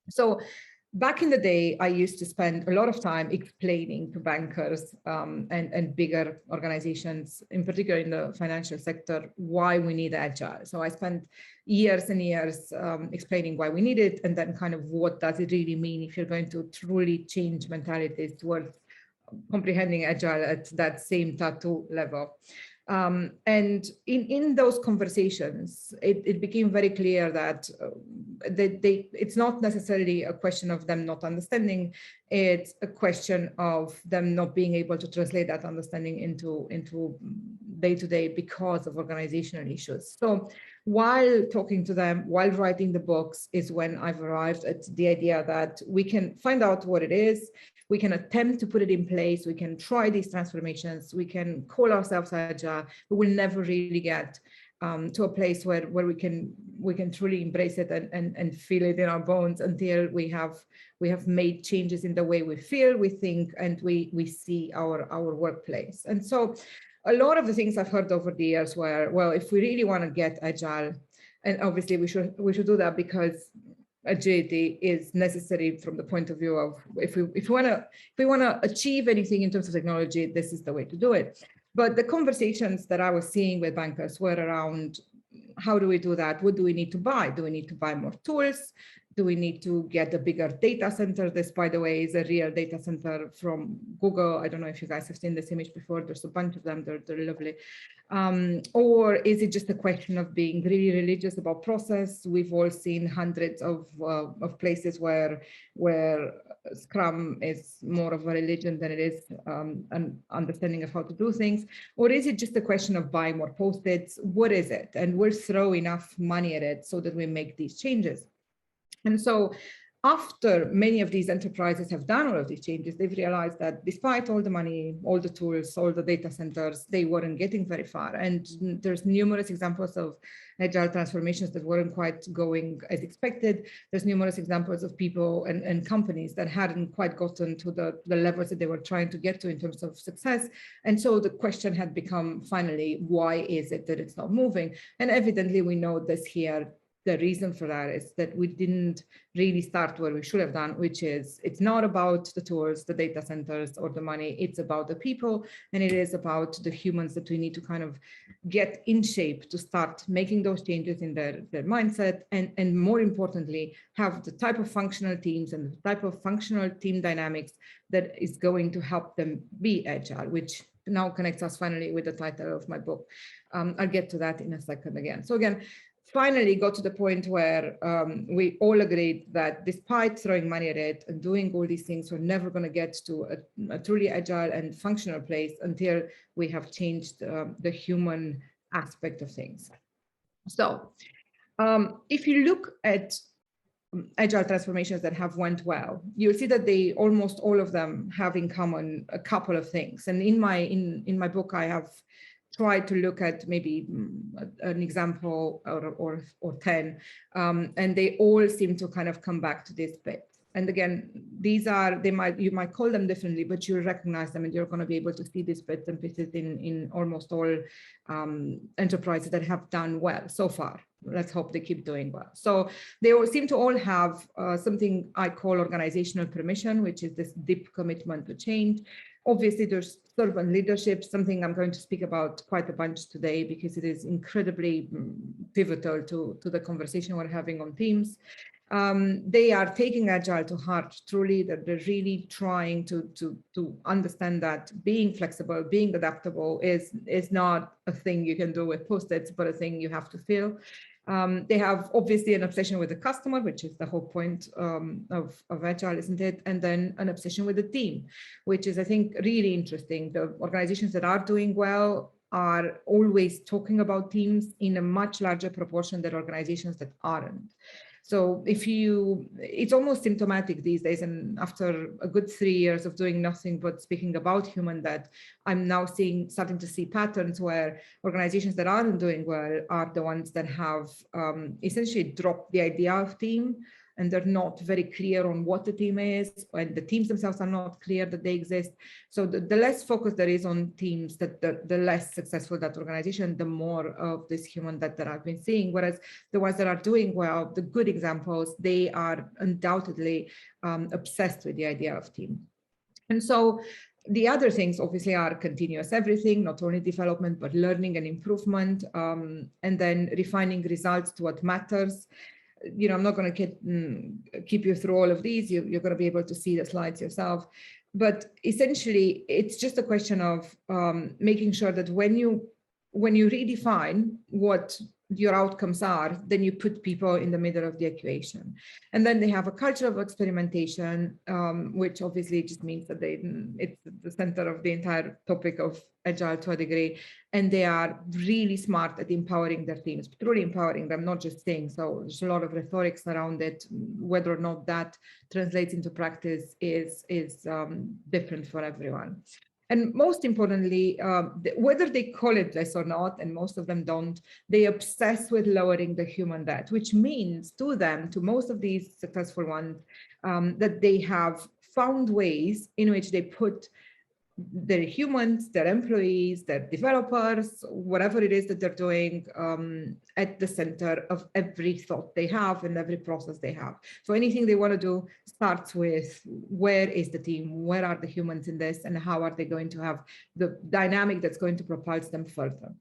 So back in the day, I used to spend a lot of time explaining to bankers and bigger organizations, in particular in the financial sector, why we need Agile. So I spent years and years explaining why we need it, and then kind of what does it really mean if you're going to truly change mentalities towards comprehending Agile at that same tattoo level. And in those conversations, it became very clear that it's not necessarily a question of them not understanding. It's a question of them not being able to translate that understanding into day-to-day because of organizational issues. So while talking to them, while writing the books, is when I've arrived at the idea that we can find out what it is, we can attempt to put it in place, we can try these transformations, we can call ourselves Agile, but we'll never really get to a place where we can truly embrace it and feel it in our bones until we have made changes in the way we feel, we think, and we see our workplace. And so a lot of the things I've heard over the years were, well, if we really want to get Agile, and obviously we should do that because agility is necessary from the point of view of if we want to achieve anything in terms of technology, this is the way to do it. But the conversations that I was seeing with bankers were around, how do we do that? What do we need to buy? Do we need to buy more tools? Do we need to get a bigger data center? This, by the way, is a real data center from Google. I don't know if you guys have seen this image before. There's a bunch of them. They're lovely. Or is it just a question of being really religious about process? We've all seen hundreds of places where Scrum is more of a religion than it is an understanding of how to do things. Or is it just a question of buying more Post-its? What is it? And we'll throw enough money at it so that we make these changes. And so after many of these enterprises have done all of these changes, they've realized that despite all the money, all the tools, all the data centers, they weren't getting very far. And there's numerous examples of Agile transformations that weren't quite going as expected. There's numerous examples of people and companies that hadn't quite gotten to the levels that they were trying to get to in terms of success. And so the question had become, finally, why is it that it's not moving? And evidently we know this here. The reason for that is that we didn't really start where we should have done, which is it's not about the tools, the data centers, or the money. It's about the people, and it is about the humans that we need to kind of get in shape to start making those changes in their mindset, and more importantly, have the type of functional teams and the type of functional team dynamics that is going to help them be agile, which now connects us finally with the title of my book. I'll get to that in a second again. So again, finally got to the point where we all agreed that despite throwing money at it and doing all these things, we're never going to get to a truly agile and functional place until we have changed the human aspect of things. So if you look at agile transformations that have went well, you'll see that they almost all of them have in common a couple of things. And in my book, I have tried to look at maybe an example or 10, and they all seem to kind of come back to this bit. And again, these are, you might call them differently, but you'll recognize them, and you're going to be able to see these bits and pieces in almost all enterprises that have done well so far. Let's hope they keep doing well. So they all seem to all have something I call organizational permission, which is this deep commitment to change. Obviously, there's servant leadership, something I'm going to speak about quite a bunch today because it is incredibly pivotal to the conversation we're having on Teams. They are taking Agile to heart, truly, that they're really trying to understand that being flexible, being adaptable is not a thing you can do with Post-its, but a thing you have to feel. They have obviously an obsession with the customer, which is the whole point of Agile, isn't it? And then an obsession with the team, which is, I think, really interesting. The organizations that are doing well are always talking about teams in a much larger proportion than organizations that aren't. So it's almost symptomatic these days, and after a good 3 years of doing nothing but speaking about HumanDebt, I'm now starting to see patterns where organizations that aren't doing well are the ones that have essentially dropped the idea of team and they're not very clear on what the team is, and the teams themselves are not clear that they exist. So the less focus there is on teams, that the less successful that organization, the more of this human debt that I've been seeing. Whereas the ones that are doing well, the good examples, they are undoubtedly obsessed with the idea of team. And so the other things obviously are continuous everything, not only development, but learning and improvement, and then refining results to what matters. You know, I'm not going to keep you through all of these. You're going to be able to see the slides yourself. But essentially, it's just a question of making sure that when you redefine what your outcomes are, then you put people in the middle of the equation. And then they have a culture of experimentation, which obviously just means that it's the center of the entire topic of Agile to a degree. And they are really smart at empowering their teams, truly empowering them, not just saying so. There's a lot of rhetorics around it. Whether or not that translates into practice is different for everyone. And most importantly, whether they call it this or not, and most of them don't, they obsess with lowering the human debt, which means to them, to most of these successful ones, that they have found ways in which they put their humans, their employees, their developers, whatever it is that they're doing, at the center of every thought they have and every process they have. So anything they want to do starts with, where is the team? Where are the humans in this? And how are they going to have the dynamic that's going to propulse them further?